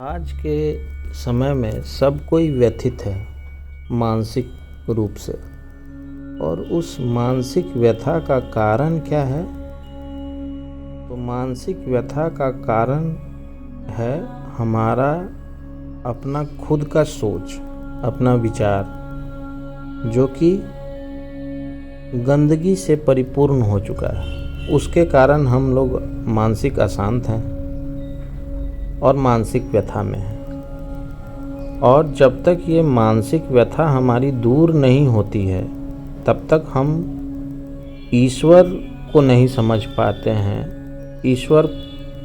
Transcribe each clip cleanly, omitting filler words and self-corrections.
आज के समय में सब कोई व्यथित है मानसिक रूप से। और उस मानसिक व्यथा का कारण क्या है? तो मानसिक व्यथा का कारण है हमारा अपना खुद का सोच, अपना विचार, जो कि गंदगी से परिपूर्ण हो चुका है। उसके कारण हम लोग मानसिक अशांत हैं और मानसिक व्यथा में है। और जब तक ये मानसिक व्यथा हमारी दूर नहीं होती है तब तक हम ईश्वर को नहीं समझ पाते हैं, ईश्वर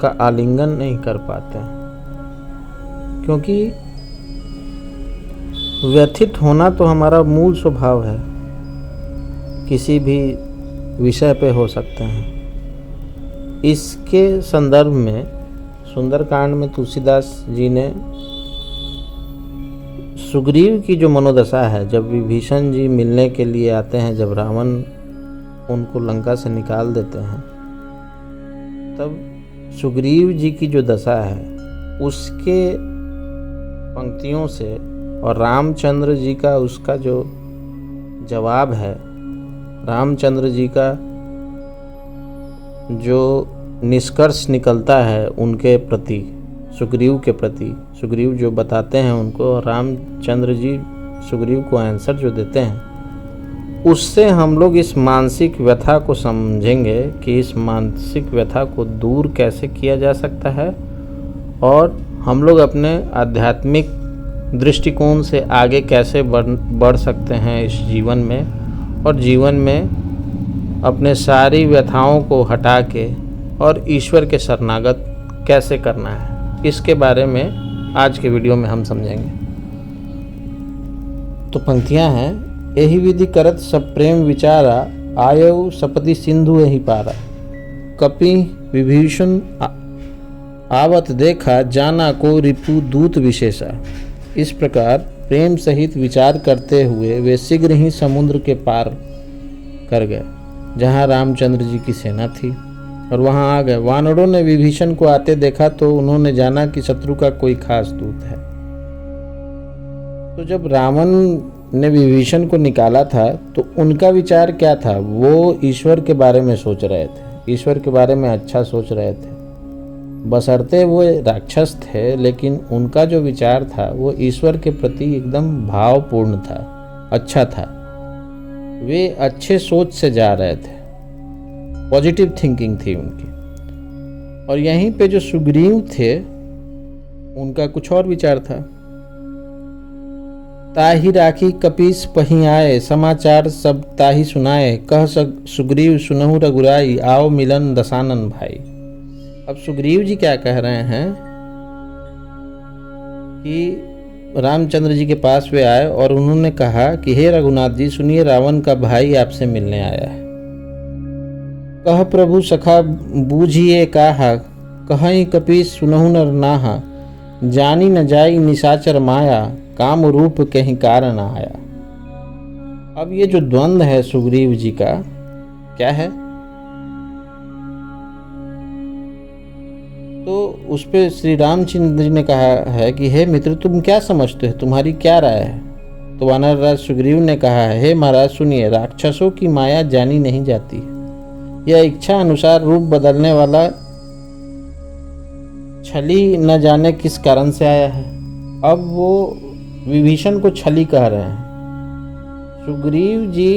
का आलिंगन नहीं कर पाते हैं। क्योंकि व्यथित होना तो हमारा मूल स्वभाव है, किसी भी विषय पे हो सकते हैं। इसके संदर्भ में सुंदरकांड में तुलसीदास जी ने सुग्रीव की जो मनोदशा है, जब विभीषण जी मिलने के लिए आते हैं, जब रावण उनको लंका से निकाल देते हैं, तब सुग्रीव जी की जो दशा है उसके पंक्तियों से और रामचंद्र जी का उसका जो जवाब है, रामचंद्र जी का जो निष्कर्ष निकलता है उनके प्रति, सुग्रीव के प्रति, सुग्रीव जो बताते हैं उनको, रामचंद्र जी सुग्रीव को आंसर जो देते हैं, उससे हम लोग इस मानसिक व्यथा को समझेंगे कि इस मानसिक व्यथा को दूर कैसे किया जा सकता है और हम लोग अपने आध्यात्मिक दृष्टिकोण से आगे कैसे बढ़ सकते हैं इस जीवन में, और जीवन में अपने सारी व्यथाओं को हटा के और ईश्वर के शरणागत कैसे करना है, इसके बारे में आज के वीडियो में हम समझेंगे। तो पंक्तियां हैं, यही विधि करत सब प्रेम विचारा, आयु सपति सिंधु यही पारा। कपि विभीषण आवत देखा, जाना को रिपु दूत विशेषा। इस प्रकार प्रेम सहित विचार करते हुए वे शीघ्र ही समुद्र के पार कर गए जहाँ रामचंद्र जी की सेना थी, और वहां आ गए। वानरों ने विभीषण को आते देखा तो उन्होंने जाना कि शत्रु का कोई खास दूत है। तो जब रावण ने विभीषण को निकाला था तो उनका विचार क्या था? वो ईश्वर के बारे में सोच रहे थे, ईश्वर के बारे में अच्छा सोच रहे थे। बशर्ते वो राक्षस थे, लेकिन उनका जो विचार था वो ईश्वर के प्रति एकदम भावपूर्ण था, अच्छा था। वे अच्छे सोच से जा रहे थे, पॉजिटिव थिंकिंग थी उनकी। और यहीं पे जो सुग्रीव थे उनका कुछ और विचार था। ताहि राखी कपीस पही आए, समाचार सब ताहि सुनाए, कह सुग्रीव सुनहु रघुराई, आओ मिलन दशानन भाई। अब सुग्रीव जी क्या कह रहे हैं कि रामचंद्र जी के पास वे आए और उन्होंने कहा कि हे रघुनाथ जी सुनिए, रावण का भाई आपसे मिलने आया है। कह प्रभु सखा बूझिए काहा, कहीं कपीस सुनहु नर नाहा, जानी न जाई निशाचर माया, काम रूप कहीं कारण आया। अब ये जो द्वंद्व है सुग्रीव जी का, क्या है? तो उस पे श्री रामचंद्र जी ने कहा है कि हे मित्र, तुम क्या समझते हो, तुम्हारी क्या राय है? तो वानर राज सुग्रीव ने कहा है, हे महाराज सुनिए, राक्षसों की माया जानी नहीं जाती। यह इच्छा अनुसार रूप बदलने वाला छली न जाने किस कारण से आया है। अब वो विभीषण को छली कह रहे हैं। सुग्रीव जी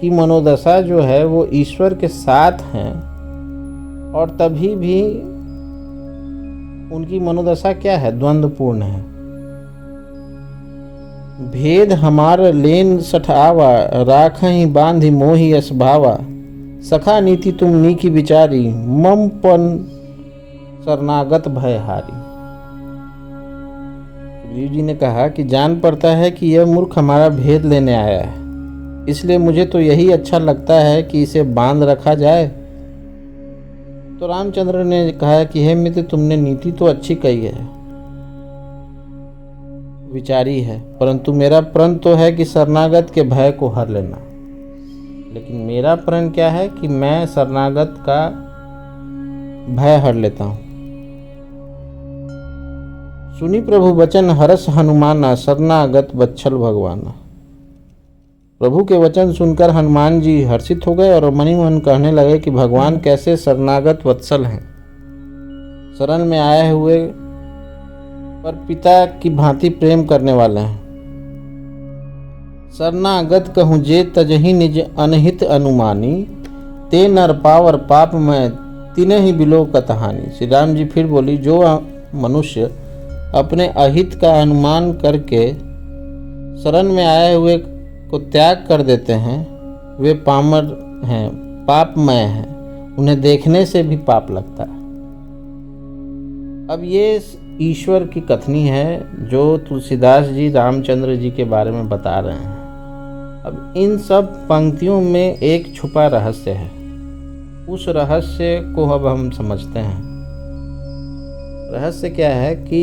की मनोदशा जो है वो ईश्वर के साथ हैं, और तभी भी उनकी मनोदशा क्या है? द्वंद्वपूर्ण है। भेद हमार लेन सठावा, राखहि बांधि मोहि यस भावा, सखा नीति तुम नीकी विचारी, मम पन शरणागत भयहारी। सुग्रीव जी ने कहा कि जान पड़ता है कि यह मूर्ख हमारा भेद लेने आया है, इसलिए मुझे तो यही अच्छा लगता है कि इसे बांध रखा जाए। तो रामचंद्र ने कहा कि हे मित्र, तुमने नीति तो अच्छी कही है, विचारी है, परंतु मेरा प्रण तो है कि शरणागत के भय को हर लेना। लेकिन मेरा प्रण क्या है कि मैं शरणागत का भय हर लेता हूँ। सुनी प्रभु वचन हरस हनुमाना, शरणागत बच्छल भगवाना। प्रभु के वचन सुनकर हनुमान जी हर्षित हो गए और मन ही मन कहने लगे कि भगवान कैसे शरणागत वत्सल हैं, शरण में आए हुए पर पिता की भांति प्रेम करने वाले हैं। शरणागत कहूँ जे तजहि निज अनहित अनुमानी, ते नर पावर पाप में तिने ही बिलो कतहानी। श्री राम जी फिर बोली, जो मनुष्य अपने अहित का अनुमान करके शरण में आए हुए को त्याग कर देते हैं, वे पामर हैं, पापमय हैं, उन्हें देखने से भी पाप लगता है। अब ये ईश्वर की कथनी है जो तुलसीदास जी रामचंद्र जी के बारे में बता रहे हैं। अब इन सब पंक्तियों में एक छुपा रहस्य है, उस रहस्य को अब हम समझते हैं। रहस्य क्या है कि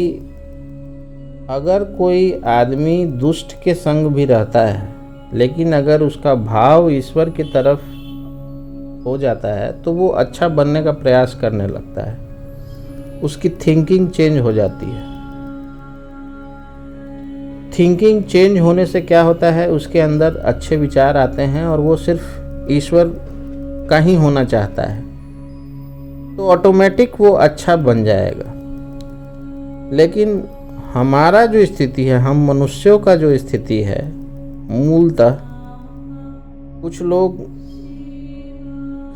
अगर कोई आदमी दुष्ट के संग भी रहता है, लेकिन अगर उसका भाव ईश्वर की तरफ हो जाता है तो वो अच्छा बनने का प्रयास करने लगता है, उसकी थिंकिंग चेंज हो जाती है। थिंकिंग चेंज होने से क्या होता है, उसके अंदर अच्छे विचार आते हैं और वो सिर्फ ईश्वर का ही होना चाहता है, तो ऑटोमेटिक वो अच्छा बन जाएगा। लेकिन हमारा जो स्थिति है, हम मनुष्यों का जो स्थिति है, मूलतः कुछ लोग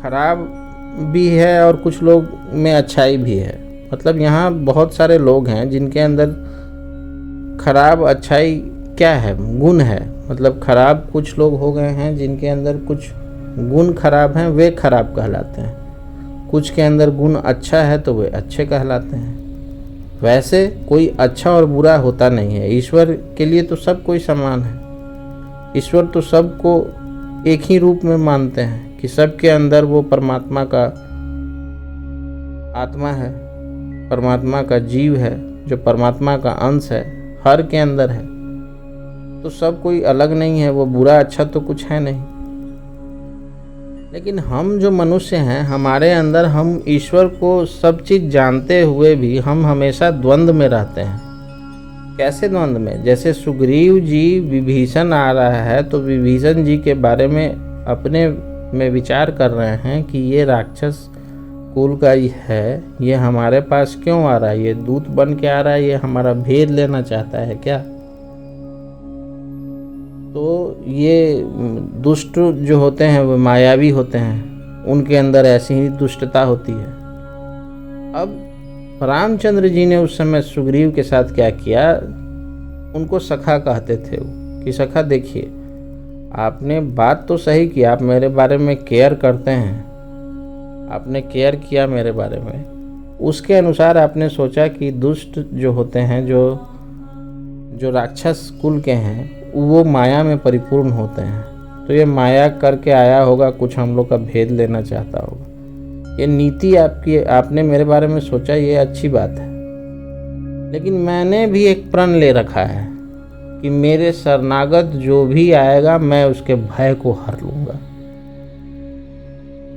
खराब भी है और कुछ लोग में अच्छाई भी है। मतलब यहाँ बहुत सारे लोग हैं जिनके अंदर खराब अच्छाई क्या है, गुण है। मतलब खराब कुछ लोग हो गए हैं जिनके अंदर कुछ गुण खराब हैं, वे खराब कहलाते हैं। कुछ के अंदर गुण अच्छा है तो वे अच्छे कहलाते हैं। वैसे कोई अच्छा और बुरा होता नहीं है। ईश्वर के लिए तो सब कोई समान है। ईश्वर तो सबको एक ही रूप में मानते हैं कि सबके अंदर वो परमात्मा का आत्मा है, परमात्मा का जीव है, जो परमात्मा का अंश है, हर के अंदर है। तो सब कोई अलग नहीं है, वो बुरा अच्छा तो कुछ है नहीं। लेकिन हम जो मनुष्य हैं, हमारे अंदर हम ईश्वर को सब चीज़ जानते हुए भी हम हमेशा द्वंद्व में रहते हैं। कैसे द्वंद्व में? जैसे सुग्रीव जी विभीषण आ रहा है तो विभीषण जी के बारे में अपने में विचार कर रहे हैं कि ये राक्षस कुल का ही है, ये हमारे पास क्यों आ रहा है, ये दूत बन के आ रहा है, ये हमारा भेद लेना चाहता है क्या? तो ये दुष्ट जो होते हैं वो मायावी होते हैं, उनके अंदर ऐसी ही दुष्टता होती है। अब रामचंद्र जी ने उस समय सुग्रीव के साथ क्या किया, उनको सखा कहते थे वो, कि सखा देखिए, आपने बात तो सही की, आप मेरे बारे में केयर करते हैं, आपने केयर किया मेरे बारे में, उसके अनुसार आपने सोचा कि दुष्ट जो होते हैं, जो राक्षस कुल के हैं, वो माया में परिपूर्ण होते हैं। तो ये माया करके आया होगा, कुछ हम लोग का भेद लेना चाहता होगा। ये नीति आपने मेरे बारे में सोचा, ये अच्छी बात है। लेकिन मैंने भी एक प्रण ले रखा है कि मेरे शरणागत जो भी आएगा मैं उसके भय को हर लूँगा।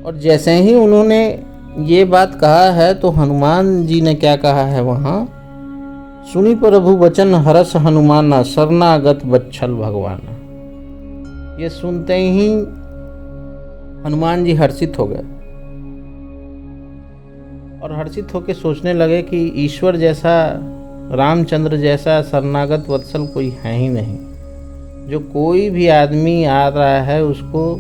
और जैसे ही उन्होंने ये बात कहा है तो हनुमान जी ने क्या कहा है वहाँ, सुनी प्रभु वचन हरस हनुमाना, शरणागत बच्छल भगवाना। ये सुनते ही हनुमान जी हर्षित हो गए और हर्षित होकर सोचने लगे कि ईश्वर जैसा, रामचंद्र जैसा शरणागत वत्सल कोई है ही नहीं। जो कोई भी आदमी आ रहा है उसको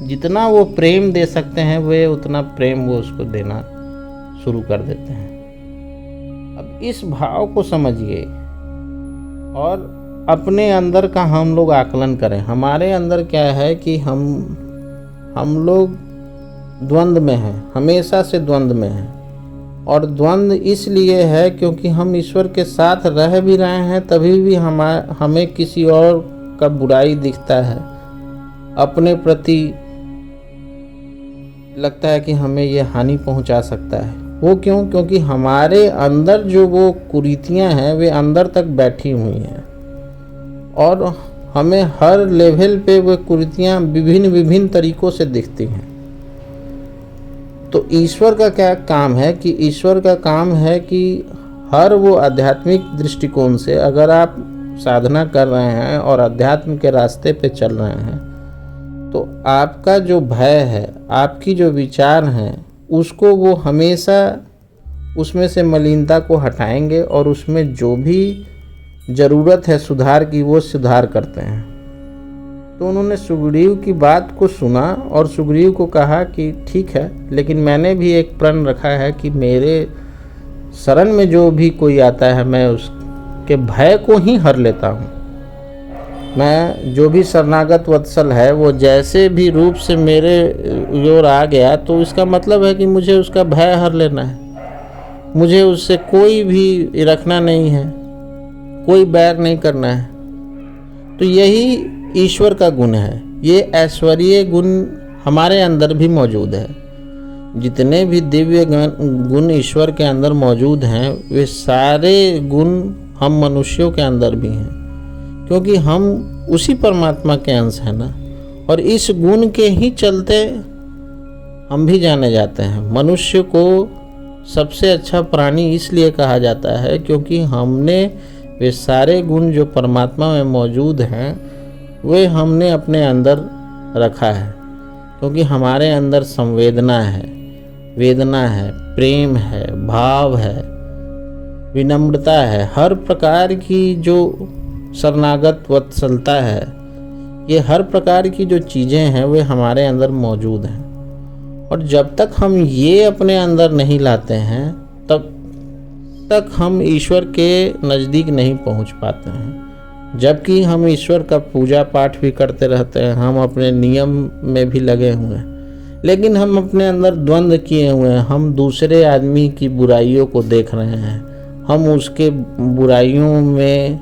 जितना वो प्रेम दे सकते हैं, वे उतना प्रेम वो उसको देना शुरू कर देते हैं। अब इस भाव को समझिए और अपने अंदर का हम लोग आकलन करें। हमारे अंदर क्या है कि हम लोग द्वंद्व में हैं, हमेशा से द्वंद्व में हैं। और द्वंद्व इसलिए है क्योंकि हम ईश्वर के साथ रह भी रहे हैं, तभी भी हमें किसी और का बुराई दिखता है, अपने प्रति लगता है कि हमें ये हानि पहुंचा सकता है। वो क्यों? क्योंकि हमारे अंदर जो वो कुरीतियां हैं वे अंदर तक बैठी हुई हैं और हमें हर लेवल पे वो कुरीतियां विभिन्न तरीकों से दिखती हैं। तो ईश्वर का क्या काम है कि ईश्वर का काम है कि हर वो आध्यात्मिक दृष्टिकोण से अगर आप साधना कर रहे हैं और अध्यात्म के रास्ते पे चल रहे हैं, तो आपका जो भय है, आपकी जो विचार हैं, उसको वो हमेशा उसमें से मलिनता को हटाएंगे और उसमें जो भी ज़रूरत है सुधार की, वो सुधार करते हैं। तो उन्होंने सुग्रीव की बात को सुना और सुग्रीव को कहा कि ठीक है, लेकिन मैंने भी एक प्रण रखा है कि मेरे शरण में जो भी कोई आता है मैं उसके भय को ही हर लेता हूँ। मैं जो भी शरणागत वत्सल है वो जैसे भी रूप से मेरे ओर आ गया, तो इसका मतलब है कि मुझे उसका भय हर लेना है, मुझे उससे कोई भी रखना नहीं है, कोई बैर नहीं करना है। तो यही ईश्वर का गुण है। ये ऐश्वर्य गुण हमारे अंदर भी मौजूद है। जितने भी दिव्य गुण ईश्वर के अंदर मौजूद हैं, वे सारे गुण हम मनुष्यों के अंदर भी हैं, क्योंकि हम उसी परमात्मा के अंश हैं ना। और इस गुण के ही चलते हम भी जाने जाते हैं। मनुष्य को सबसे अच्छा प्राणी इसलिए कहा जाता है क्योंकि हमने वे सारे गुण जो परमात्मा में मौजूद हैं वे हमने अपने अंदर रखा है, क्योंकि हमारे अंदर संवेदना है, वेदना है, प्रेम है, भाव है, विनम्रता है, हर प्रकार की जो शरणागत वत्सलता है, ये हर प्रकार की जो चीज़ें हैं वे हमारे अंदर मौजूद हैं। और जब तक हम ये अपने अंदर नहीं लाते हैं तब तक हम ईश्वर के नज़दीक नहीं पहुंच पाते हैं। जबकि हम ईश्वर का पूजा पाठ भी करते रहते हैं, हम अपने नियम में भी लगे हुए हैं, लेकिन हम अपने अंदर द्वंद्व किए हुए हैं। हम दूसरे आदमी की बुराइयों को देख रहे हैं, हम उसके बुराइयों में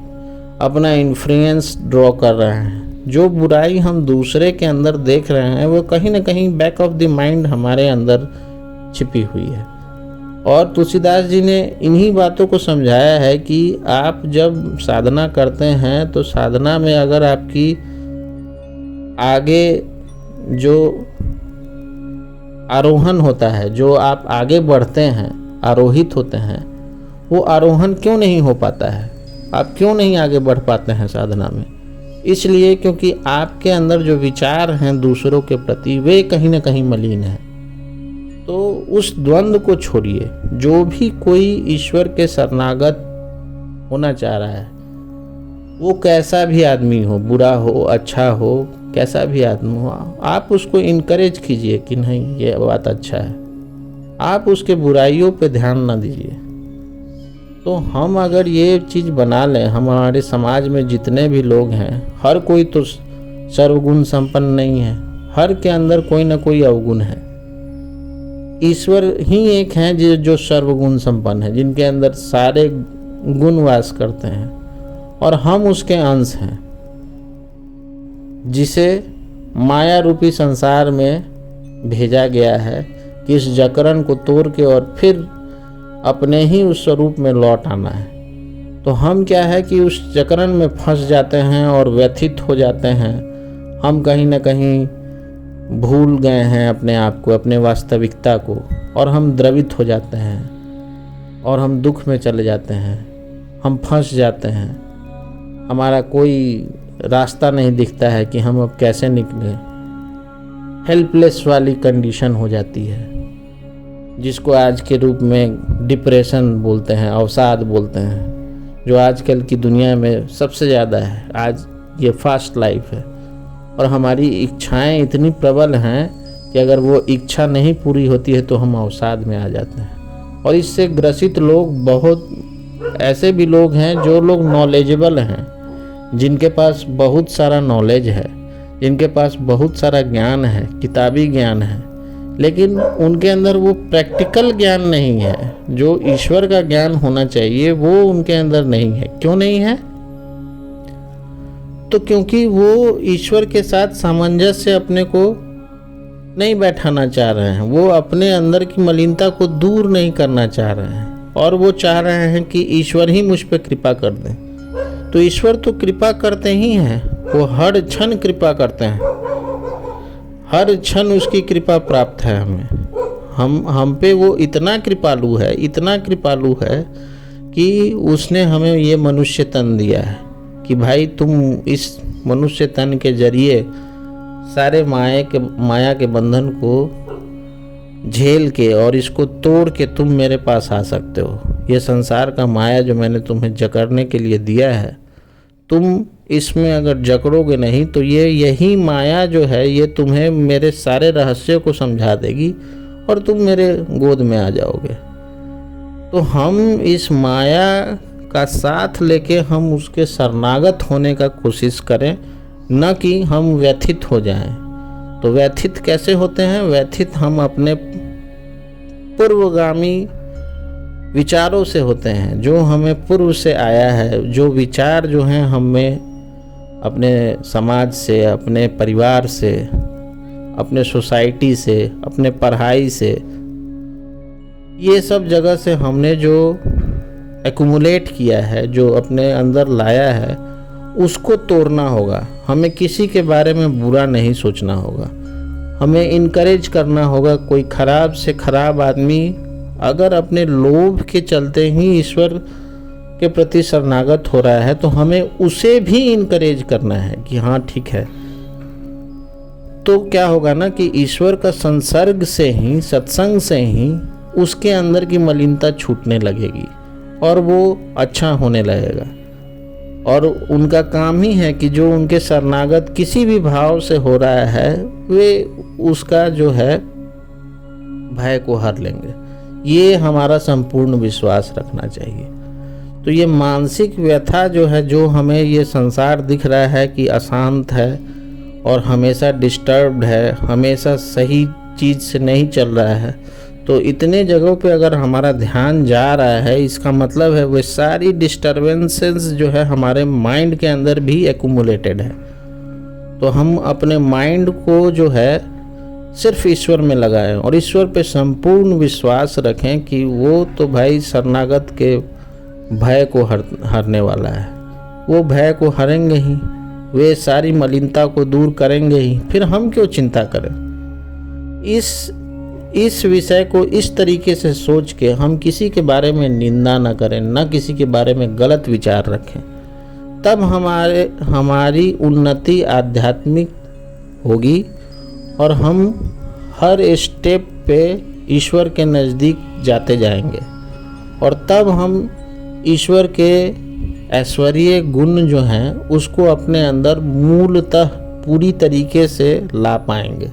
अपना इन्फ्लुएंस ड्रॉ कर रहे हैं। जो बुराई हम दूसरे के अंदर देख रहे हैं वो कहीं ना कहीं बैक ऑफ द माइंड हमारे अंदर छिपी हुई है। और तुलसीदास जी ने इन्हीं बातों को समझाया है कि आप जब साधना करते हैं तो साधना में अगर आपकी आगे जो आरोहण होता है, जो आप आगे बढ़ते हैं, आरोहित होते हैं, वो आरोहण क्यों नहीं हो पाता है? आप क्यों नहीं आगे बढ़ पाते हैं साधना में? इसलिए क्योंकि आपके अंदर जो विचार हैं दूसरों के प्रति वे कहीं ना कहीं मलिन हैं। तो उस द्वंद्व को छोड़िए। जो भी कोई ईश्वर के शरणागत होना चाह रहा है, वो कैसा भी आदमी हो, बुरा हो, अच्छा हो, कैसा भी आदमी हो, आप उसको इनकरेज कीजिए कि नहीं ये बात अच्छा है। आप उसके बुराइयों पे ध्यान ना दीजिए। तो हम अगर ये चीज़ बना लें, हमारे समाज में जितने भी लोग हैं, हर कोई तो सर्वगुण संपन्न नहीं है, हर के अंदर कोई ना कोई अवगुण है। ईश्वर ही एक हैं जो सर्वगुण संपन्न है, जिनके अंदर सारे गुण वास करते हैं, और हम उसके अंश हैं, जिसे माया रूपी संसार में भेजा गया है कि इस जकरण को तोड़ के और फिर अपने ही उस स्वरूप में लौट आना है। तो हम क्या है कि उस जकरण में फंस जाते हैं और व्यथित हो जाते हैं। हम कहीं ना कहीं भूल गए हैं अपने आप को, अपने वास्तविकता को, और हम द्रवित हो जाते हैं और हम दुख में चले जाते हैं, हम फंस जाते हैं। हमारा कोई रास्ता नहीं दिखता है कि हम अब कैसे निकलें। हेल्पलेस वाली कंडीशन हो जाती है, जिसको आज के रूप में डिप्रेशन बोलते हैं, अवसाद बोलते हैं, जो आजकल की दुनिया में सबसे ज़्यादा है। आज ये फास्ट लाइफ है और हमारी इच्छाएं इतनी प्रबल हैं कि अगर वो इच्छा नहीं पूरी होती है तो हम अवसाद में आ जाते हैं। और इससे ग्रसित लोग बहुत ऐसे भी लोग हैं जो लोग नॉलेजेबल हैं, जिनके पास बहुत सारा नॉलेज है, जिनके पास बहुत सारा ज्ञान है, किताबी ज्ञान है, लेकिन उनके अंदर वो प्रैक्टिकल ज्ञान नहीं है। जो ईश्वर का ज्ञान होना चाहिए वो उनके अंदर नहीं है। क्यों नहीं है? तो क्योंकि वो ईश्वर के साथ सामंजस्य अपने को नहीं बैठाना चाह रहे हैं। वो अपने अंदर की मलिनता को दूर नहीं करना चाह रहे हैं, और वो चाह रहे हैं कि ईश्वर ही मुझ पर कृपा कर दें। तो ईश्वर तो कृपा करते ही हैं, वो हर क्षण कृपा करते हैं, हर क्षण उसकी कृपा प्राप्त है हमें। हम पे वो इतना कृपालु है, इतना कृपालु है कि उसने हमें ये मनुष्य तन दिया है कि भाई तुम इस मनुष्य तन के जरिए सारे माया के बंधन को झेल के और इसको तोड़ के तुम मेरे पास आ सकते हो। ये संसार का माया जो मैंने तुम्हें जकड़ने के लिए दिया है, तुम इसमें अगर जकड़ोगे नहीं तो यही माया जो है ये तुम्हें मेरे सारे रहस्यों को समझा देगी और तुम मेरे गोद में आ जाओगे। तो हम इस माया का साथ लेके हम उसके शरणागत होने का कोशिश करें, न कि हम व्यथित हो जाएं। तो व्यथित कैसे होते हैं? व्यथित हम अपने पूर्वगामी विचारों से होते हैं, जो हमें पूर्व से आया है, जो विचार जो हैं हमें अपने समाज से, अपने परिवार से, अपने सोसाइटी से, अपने पढ़ाई से, ये सब जगह से हमने जो एक्यूमुलेट किया है, जो अपने अंदर लाया है, उसको तोड़ना होगा। हमें किसी के बारे में बुरा नहीं सोचना होगा, हमें इनकरेज करना होगा। कोई खराब से खराब आदमी अगर अपने लोभ के चलते ही ईश्वर के प्रति शरणागत हो रहा है तो हमें उसे भी इनकरेज करना है कि हाँ ठीक है। तो क्या होगा ना कि ईश्वर का संसर्ग से ही, सत्संग से ही उसके अंदर की मलिनता छूटने लगेगी और वो अच्छा होने लगेगा। और उनका काम ही है कि जो उनके शरणागत किसी भी भाव से हो रहा है वे उसका जो है भय को हर लेंगे। ये हमारा संपूर्ण विश्वास रखना चाहिए। तो ये मानसिक व्यथा जो है, जो हमें ये संसार दिख रहा है कि अशांत है और हमेशा डिस्टर्ब्ड है, हमेशा सही चीज़ से नहीं चल रहा है, तो इतने जगहों पे अगर हमारा ध्यान जा रहा है, इसका मतलब है वो सारी डिस्टर्बेंसेस जो है हमारे माइंड के अंदर भी एक्यूमुलेटेड है। तो हम अपने माइंड को जो है सिर्फ ईश्वर में लगाएं और ईश्वर पे संपूर्ण विश्वास रखें कि वो तो भाई शरणागत के भय को हरने वाला है। वो भय को हरेंगे ही, वे सारी मलिनता को दूर करेंगे ही, फिर हम क्यों चिंता करें। इस विषय को इस तरीके से सोच के हम किसी के बारे में निंदा न करें, न किसी के बारे में गलत विचार रखें, तब हमारी उन्नति आध्यात्मिक होगी और हम हर स्टेप पे ईश्वर के नज़दीक जाते जाएंगे। और तब हम ईश्वर के ऐश्वर्य गुण जो हैं उसको अपने अंदर मूलतः पूरी तरीके से ला पाएंगे।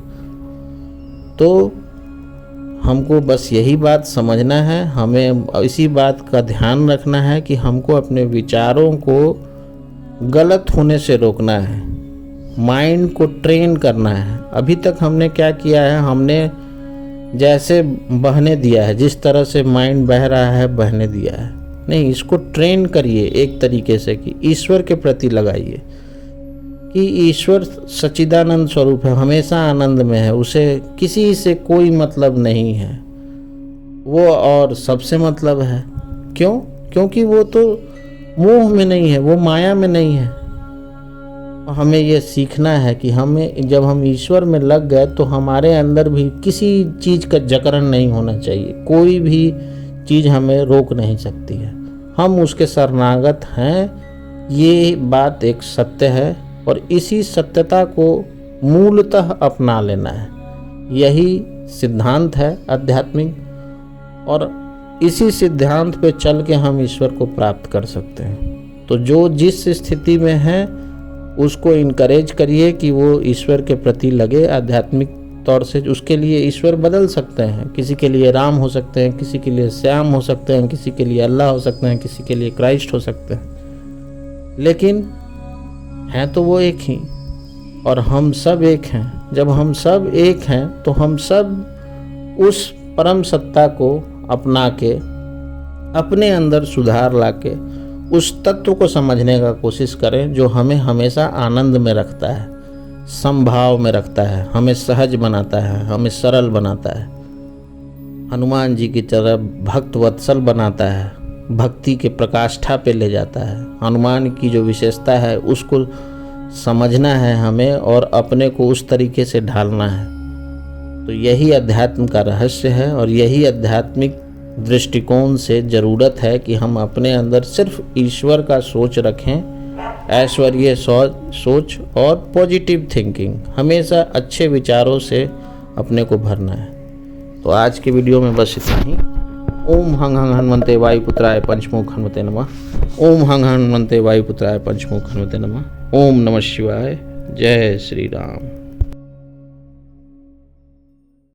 तो हमको बस यही बात समझना है, हमें इसी बात का ध्यान रखना है कि हमको अपने विचारों को गलत होने से रोकना है, माइंड को ट्रेन करना है। अभी तक हमने क्या किया है, हमने जैसे बहने दिया है, जिस तरह से माइंड बह रहा है बहने दिया है। नहीं, इसको ट्रेन करिए एक तरीके से कि ईश्वर के प्रति लगाइए कि ईश्वर सच्चिदानंद स्वरूप है, हमेशा आनंद में है, उसे किसी से कोई मतलब नहीं है, वो और सबसे मतलब है। क्यों? क्योंकि वो तो मोह में नहीं है, वो माया में नहीं है। हमें ये सीखना है कि हमें जब हम ईश्वर में लग गए तो हमारे अंदर भी किसी चीज़ का जकड़न नहीं होना चाहिए, कोई भी चीज़ हमें रोक नहीं सकती है। हम उसके शरणागत हैं, ये बात एक सत्य है और इसी सत्यता को मूलतः अपना लेना है। यही सिद्धांत है आध्यात्मिक, और इसी सिद्धांत पे चल के हम ईश्वर को प्राप्त कर सकते हैं। तो जो जिस स्थिति में है उसको इनकरेज करिए कि वो ईश्वर के प्रति लगे आध्यात्मिक तौर से। उसके लिए ईश्वर बदल सकते हैं, किसी के लिए राम हो सकते हैं, किसी के लिए श्याम हो सकते हैं, किसी के लिए अल्लाह हो सकते हैं, किसी के लिए क्राइस्ट हो सकते हैं, लेकिन हैं तो वो एक ही और हम सब एक हैं। जब हम सब एक हैं तो हम सब उस परम सत्ता को अपना के अपने अंदर सुधार लाके उस तत्व को समझने का कोशिश करें जो हमें हमेशा आनंद में रखता है, समभाव में रखता है, हमें सहज बनाता है, हमें सरल बनाता है, हनुमान जी की तरह भक्त वत्सल बनाता है, भक्ति के प्रकाष्ठा पे ले जाता है। हनुमान की जो विशेषता है उसको समझना है हमें और अपने को उस तरीके से ढालना है। तो यही अध्यात्म का रहस्य है और यही आध्यात्मिक दृष्टिकोण से ज़रूरत है कि हम अपने अंदर सिर्फ ईश्वर का सोच रखें, ऐश्वर्य सोच और पॉजिटिव थिंकिंग, हमेशा अच्छे विचारों से अपने को भरना है। तो आज की वीडियो में बस इतना ही। ओम हंग हंग हनुमंते वायुपुत्राय पंचमुख हनुमते नमः। ओम हंग हंग हनुमंते वायुपुत्राय पंचमुख हनुमते नमः। ओम नमः शिवाय। जय श्री राम।